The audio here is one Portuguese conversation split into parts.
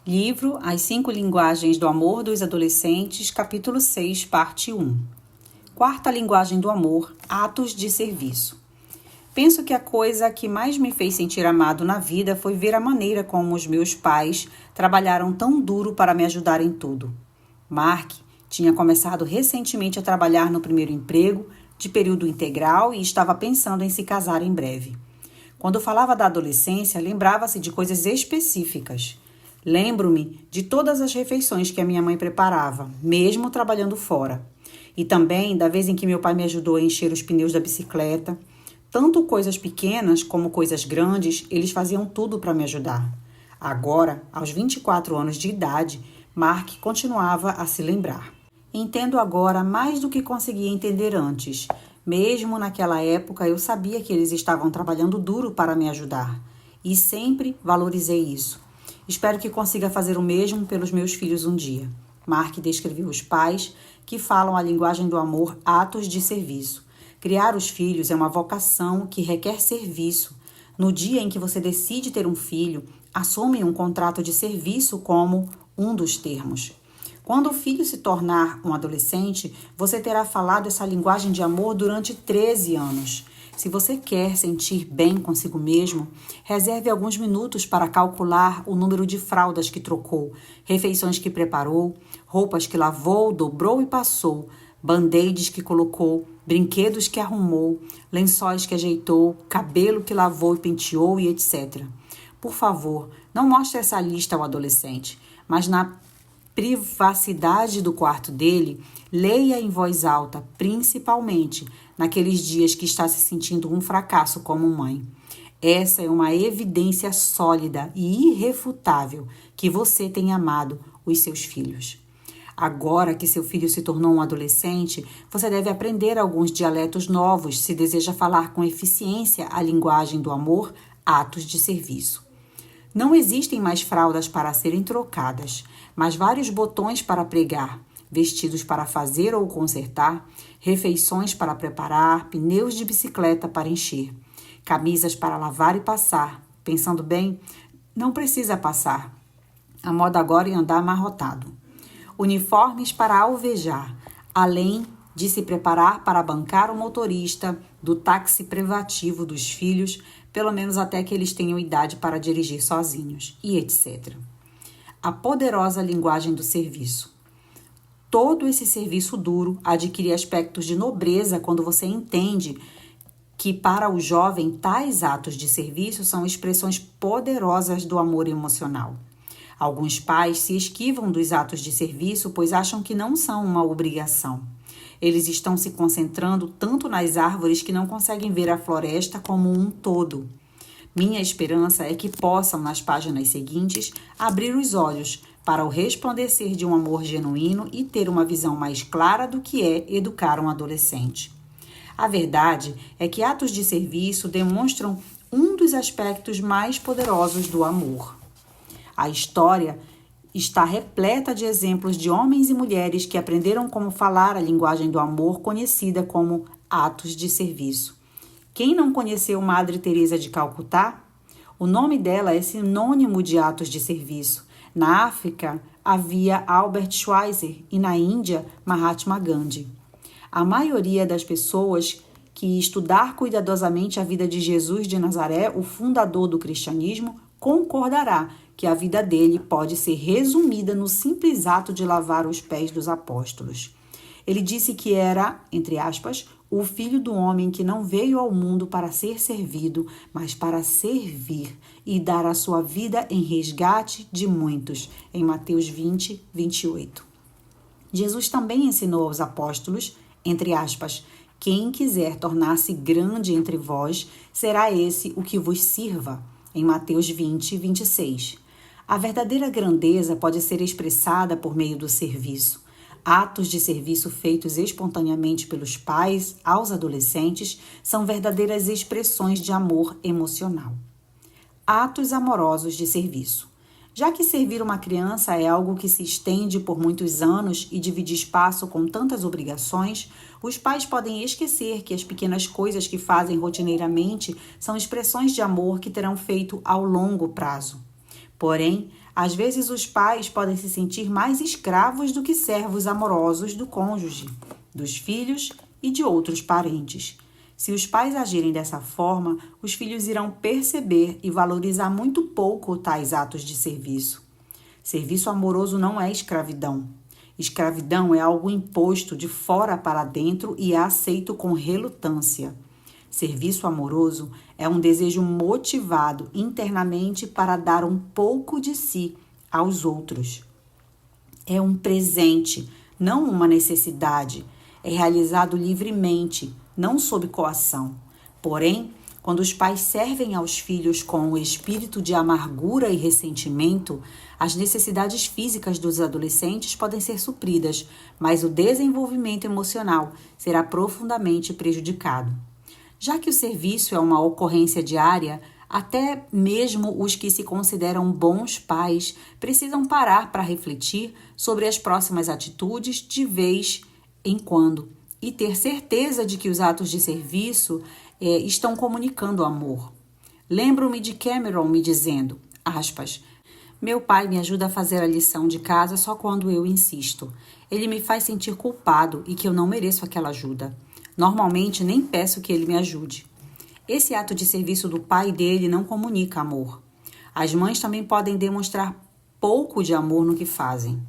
Livro As 5 Linguagens do Amor dos Adolescentes, capítulo 6, parte 1. Quarta linguagem do amor, atos de serviço. Penso que a coisa que mais me fez sentir amado na vida foi ver a maneira como os meus pais trabalharam tão duro para me ajudar em tudo. Mark tinha começado recentemente a trabalhar no primeiro emprego, de período integral, e estava pensando em se casar em breve. Quando falava da adolescência, lembrava-se de coisas específicas. Lembro-me de todas as refeições que a minha mãe preparava, mesmo trabalhando fora. E também da vez em que meu pai me ajudou a encher os pneus da bicicleta. Tanto coisas pequenas como coisas grandes, eles faziam tudo para me ajudar. Agora, aos 24 anos de idade, Mark continuava a se lembrar. Entendo agora mais do que conseguia entender antes. Mesmo naquela época, eu sabia que eles estavam trabalhando duro para me ajudar. E sempre valorizei isso. Espero que consiga fazer o mesmo pelos meus filhos um dia. Mark descreveu os pais que falam a linguagem do amor, atos de serviço. Criar os filhos é uma vocação que requer serviço. No dia em que você decide ter um filho, assume um contrato de serviço como um dos termos. Quando o filho se tornar um adolescente, você terá falado essa linguagem de amor durante 13 anos. Se você quer sentir bem consigo mesmo, reserve alguns minutos para calcular o número de fraldas que trocou, refeições que preparou, roupas que lavou, dobrou e passou, band-aids que colocou, brinquedos que arrumou, lençóis que ajeitou, cabelo que lavou e penteou e etc. Por favor, não mostre essa lista ao adolescente, mas na privacidade do quarto dele, leia em voz alta, principalmente naqueles dias que está se sentindo um fracasso como mãe. Essa é uma evidência sólida e irrefutável que você tem amado os seus filhos. Agora que seu filho se tornou um adolescente, você deve aprender alguns dialetos novos se deseja falar com eficiência a linguagem do amor, atos de serviço. Não existem mais fraldas para serem trocadas, mas vários botões para pregar, vestidos para fazer ou consertar, refeições para preparar, pneus de bicicleta para encher, camisas para lavar e passar. Pensando bem, não precisa passar. A moda agora é andar amarrotado. Uniformes para alvejar, além de se preparar para bancar o motorista do táxi privativo dos filhos, pelo menos até que eles tenham idade para dirigir sozinhos, e etc. A poderosa linguagem do serviço. Todo esse serviço duro adquire aspectos de nobreza quando você entende que, para o jovem, tais atos de serviço são expressões poderosas do amor emocional. Alguns pais se esquivam dos atos de serviço, pois acham que não são uma obrigação. Eles estão se concentrando tanto nas árvores que não conseguem ver a floresta como um todo. Minha esperança é que possam, nas páginas seguintes, abrir os olhos para o resplandecer de um amor genuíno e ter uma visão mais clara do que é educar um adolescente. A verdade é que atos de serviço demonstram um dos aspectos mais poderosos do amor. A história está repleta de exemplos de homens e mulheres que aprenderam como falar a linguagem do amor, conhecida como atos de serviço. Quem não conheceu Madre Teresa de Calcutá? O nome dela é sinônimo de atos de serviço. Na África, havia Albert Schweitzer e na Índia, Mahatma Gandhi. A maioria das pessoas que estudar cuidadosamente a vida de Jesus de Nazaré, o fundador do cristianismo, concordará que a vida dele pode ser resumida no simples ato de lavar os pés dos apóstolos. Ele disse que era, entre aspas, o filho do homem que não veio ao mundo para ser servido, mas para servir e dar a sua vida em resgate de muitos, em Mateus 20, 28. Jesus também ensinou aos apóstolos, entre aspas, quem quiser tornar-se grande entre vós, será esse o que vos sirva, em Mateus 20, 26. A verdadeira grandeza pode ser expressada por meio do serviço. Atos de serviço feitos espontaneamente pelos pais aos adolescentes são verdadeiras expressões de amor emocional. Atos amorosos de serviço. Já que servir uma criança é algo que se estende por muitos anos e divide espaço com tantas obrigações, os pais podem esquecer que as pequenas coisas que fazem rotineiramente são expressões de amor que terão feito ao longo prazo. Porém, Às vezes, os pais podem se sentir mais escravos do que servos amorosos do cônjuge, dos filhos e de outros parentes. Se os pais agirem dessa forma, os filhos irão perceber e valorizar muito pouco tais atos de serviço. Serviço amoroso não é escravidão. Escravidão é algo imposto de fora para dentro e é aceito com relutância. Serviço amoroso é um desejo motivado internamente para dar um pouco de si aos outros. É um presente, não uma necessidade. É realizado livremente, não sob coação. Porém, quando os pais servem aos filhos com o espírito de amargura e ressentimento, as necessidades físicas dos adolescentes podem ser supridas, mas o desenvolvimento emocional será profundamente prejudicado. Já que o serviço é uma ocorrência diária, até mesmo os que se consideram bons pais precisam parar para refletir sobre as próximas atitudes de vez em quando e ter certeza de que os atos de serviço estão comunicando amor. Lembro-me de Cameron me dizendo, aspas, meu pai me ajuda a fazer a lição de casa só quando eu insisto. Ele me faz sentir culpado e que eu não mereço aquela ajuda. Normalmente nem peço que ele me ajude. Esse ato de serviço do pai dele não comunica amor. As mães também podem demonstrar pouco de amor no que fazem.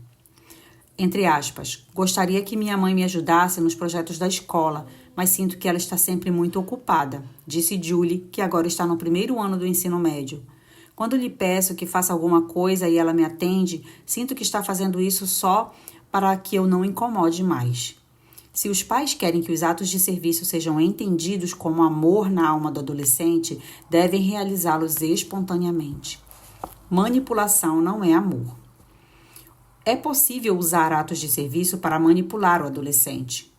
Entre aspas, gostaria que minha mãe me ajudasse nos projetos da escola, mas sinto que ela está sempre muito ocupada, disse Julie, que agora está no 1º ano do ensino médio. Quando lhe peço que faça alguma coisa e ela me atende, sinto que está fazendo isso só para que eu não incomode mais. Se os pais querem que os atos de serviço sejam entendidos como amor na alma do adolescente, devem realizá-los espontaneamente. Manipulação não é amor. É possível usar atos de serviço para manipular o adolescente.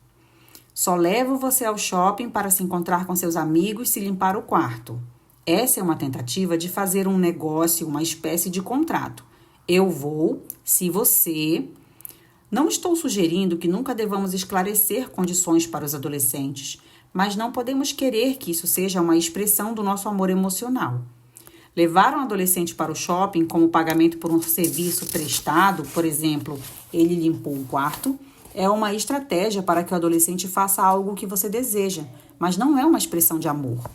Só levo você ao shopping para se encontrar com seus amigos e se limpar o quarto. Essa é uma tentativa de fazer um negócio, uma espécie de contrato. Eu vou, se você... Não estou sugerindo que nunca devamos esclarecer condições para os adolescentes, mas não podemos querer que isso seja uma expressão do nosso amor emocional. Levar um adolescente para o shopping como pagamento por um serviço prestado, por exemplo, ele limpou o quarto, é uma estratégia para que o adolescente faça algo que você deseja, mas não é uma expressão de amor.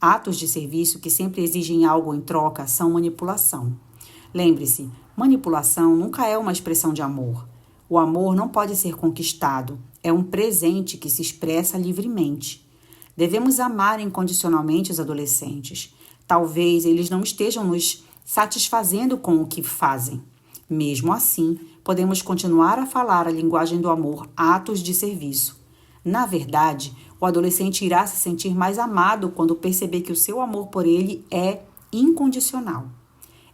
Atos de serviço que sempre exigem algo em troca são manipulação. Lembre-se, manipulação nunca é uma expressão de amor. O amor não pode ser conquistado, é um presente que se expressa livremente. Devemos amar incondicionalmente os adolescentes. Talvez eles não estejam nos satisfazendo com o que fazem. Mesmo assim, podemos continuar a falar a linguagem do amor, atos de serviço. Na verdade, o adolescente irá se sentir mais amado quando perceber que o seu amor por ele é incondicional.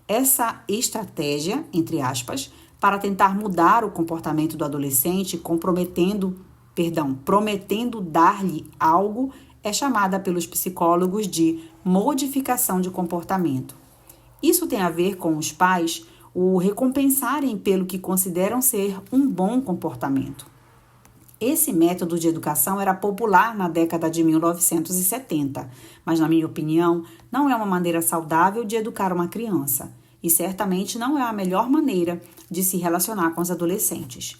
Essa estratégia, entre aspas, para tentar mudar o comportamento do adolescente, prometendo dar-lhe algo, é chamada pelos psicólogos de modificação de comportamento. Isso tem a ver com os pais o recompensarem pelo que consideram ser um bom comportamento. Esse método de educação era popular na década de 1970, mas, na minha opinião, não é uma maneira saudável de educar uma criança. E certamente não é a melhor maneira de se relacionar com os adolescentes.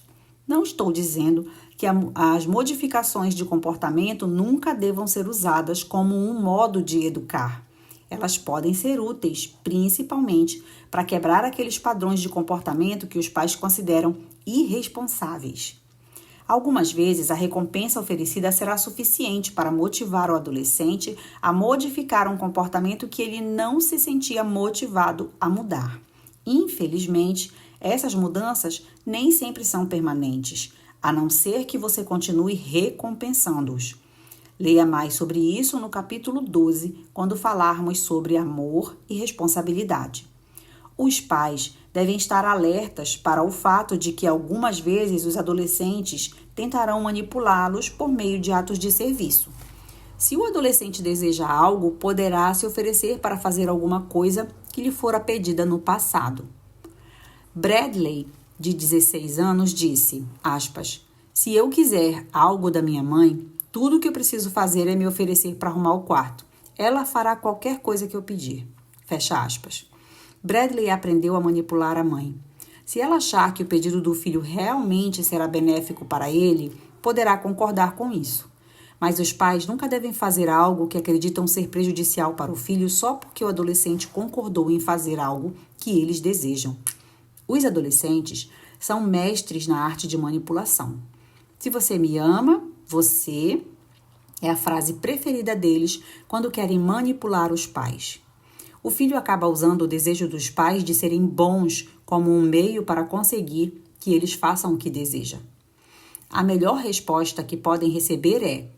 Não estou dizendo que as modificações de comportamento nunca devam ser usadas como um modo de educar. Elas podem ser úteis, principalmente para quebrar aqueles padrões de comportamento que os pais consideram irresponsáveis. Algumas vezes, a recompensa oferecida será suficiente para motivar o adolescente a modificar um comportamento que ele não se sentia motivado a mudar. Infelizmente, essas mudanças nem sempre são permanentes, a não ser que você continue recompensando-os. Leia mais sobre isso no capítulo 12, quando falarmos sobre amor e responsabilidade. Os pais devem estar alertas para o fato de que algumas vezes os adolescentes tentarão manipulá-los por meio de atos de serviço. Se o adolescente deseja algo, poderá se oferecer para fazer alguma coisa que lhe fora pedida no passado. Bradley, de 16 anos, disse, aspas, se eu quiser algo da minha mãe, tudo o que eu preciso fazer é me oferecer para arrumar o quarto. Ela fará qualquer coisa que eu pedir. Fecha aspas. Bradley aprendeu a manipular a mãe. Se ela achar que o pedido do filho realmente será benéfico para ele, poderá concordar com isso. Mas os pais nunca devem fazer algo que acreditam ser prejudicial para o filho só porque o adolescente concordou em fazer algo que eles desejam. Os adolescentes são mestres na arte de manipulação. Se você me ama, você é a frase preferida deles quando querem manipular os pais. O filho acaba usando o desejo dos pais de serem bons como um meio para conseguir que eles façam o que deseja. A melhor resposta que podem receber é,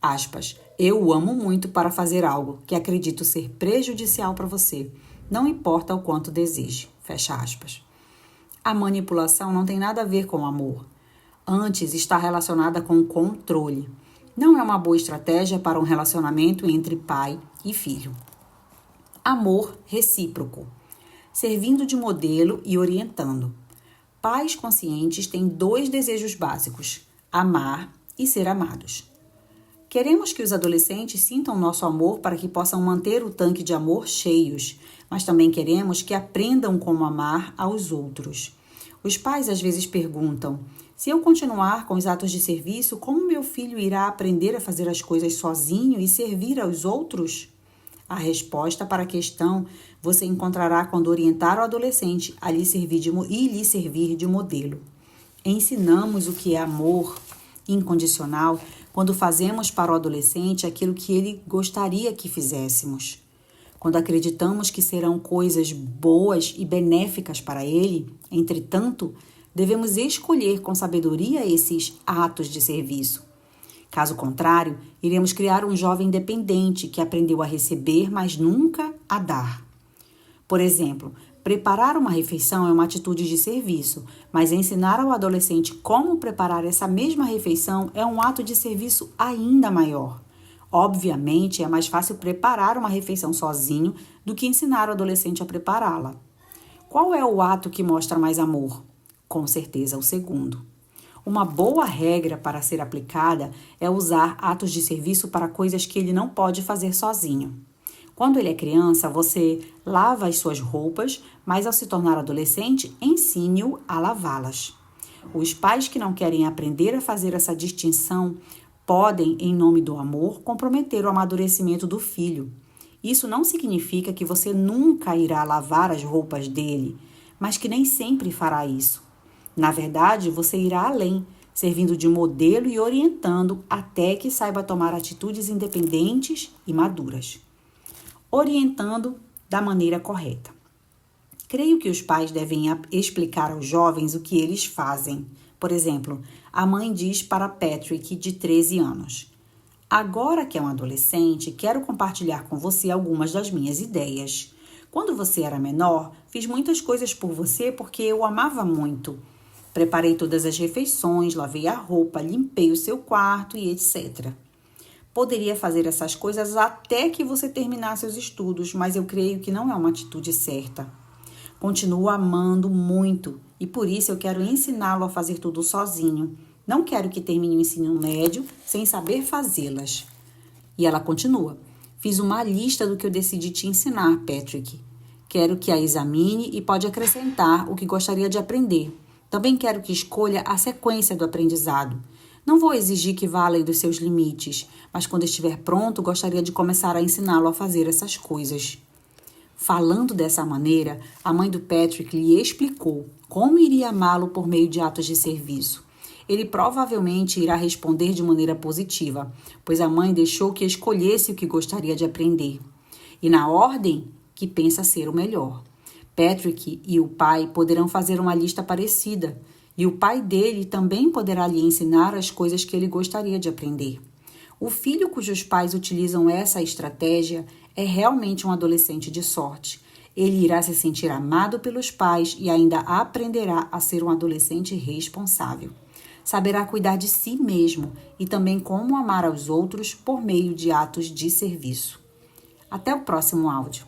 aspas, eu o amo muito para fazer algo que acredito ser prejudicial para você, não importa o quanto deseje, fecha aspas. A manipulação não tem nada a ver com amor. Antes está relacionada com controle. Não é uma boa estratégia para um relacionamento entre pai e filho. Amor recíproco. Servindo de modelo e orientando. Pais conscientes têm 2 desejos básicos: amar e ser amados. Queremos que os adolescentes sintam nosso amor para que possam manter o tanque de amor cheios, mas também queremos que aprendam como amar aos outros. Os pais às vezes perguntam: se eu continuar com os atos de serviço, como meu filho irá aprender a fazer as coisas sozinho e servir aos outros? A resposta para a questão você encontrará quando orientar o adolescente a lhe servir de modelo. Ensinamos o que é amor incondicional quando fazemos para o adolescente aquilo que ele gostaria que fizéssemos. Quando acreditamos que serão coisas boas e benéficas para ele, entretanto, devemos escolher com sabedoria esses atos de serviço. Caso contrário, iremos criar um jovem dependente que aprendeu a receber, mas nunca a dar. Por exemplo, preparar uma refeição é uma atitude de serviço, mas ensinar ao adolescente como preparar essa mesma refeição é um ato de serviço ainda maior. Obviamente, é mais fácil preparar uma refeição sozinho do que ensinar o adolescente a prepará-la. Qual é o ato que mostra mais amor? Com certeza, o segundo. Uma boa regra para ser aplicada é usar atos de serviço para coisas que ele não pode fazer sozinho. Quando ele é criança, você lava as suas roupas, mas ao se tornar adolescente, ensine-o a lavá-las. Os pais que não querem aprender a fazer essa distinção podem, em nome do amor, comprometer o amadurecimento do filho. Isso não significa que você nunca irá lavar as roupas dele, mas que nem sempre fará isso. Na verdade, você irá além, servindo de modelo e orientando até que saiba tomar atitudes independentes e maduras. Orientando da maneira correta. Creio que os pais devem explicar aos jovens o que eles fazem. Por exemplo, a mãe diz para Patrick, de 13 anos, agora que é um adolescente, quero compartilhar com você algumas das minhas ideias. Quando você era menor, fiz muitas coisas por você porque eu amava muito. Preparei todas as refeições, lavei a roupa, limpei o seu quarto e etc. Poderia fazer essas coisas até que você terminasse os estudos, mas eu creio que não é uma atitude certa. Continuo amando muito e por isso eu quero ensiná-lo a fazer tudo sozinho. Não quero que termine o ensino médio sem saber fazê-las. E ela continua. Fiz uma lista do que eu decidi te ensinar, Patrick. Quero que a examine e pode acrescentar o que gostaria de aprender. Também quero que escolha a sequência do aprendizado. Não vou exigir que vá além dos seus limites, mas quando estiver pronto, gostaria de começar a ensiná-lo a fazer essas coisas. Falando dessa maneira, a mãe do Patrick lhe explicou como iria amá-lo por meio de atos de serviço. Ele provavelmente irá responder de maneira positiva, pois a mãe deixou que escolhesse o que gostaria de aprender, e na ordem que pensa ser o melhor. Patrick e o pai poderão fazer uma lista parecida, e o pai dele também poderá lhe ensinar as coisas que ele gostaria de aprender. O filho cujos pais utilizam essa estratégia é realmente um adolescente de sorte. Ele irá se sentir amado pelos pais e ainda aprenderá a ser um adolescente responsável. Saberá cuidar de si mesmo e também como amar aos outros por meio de atos de serviço. Até o próximo áudio.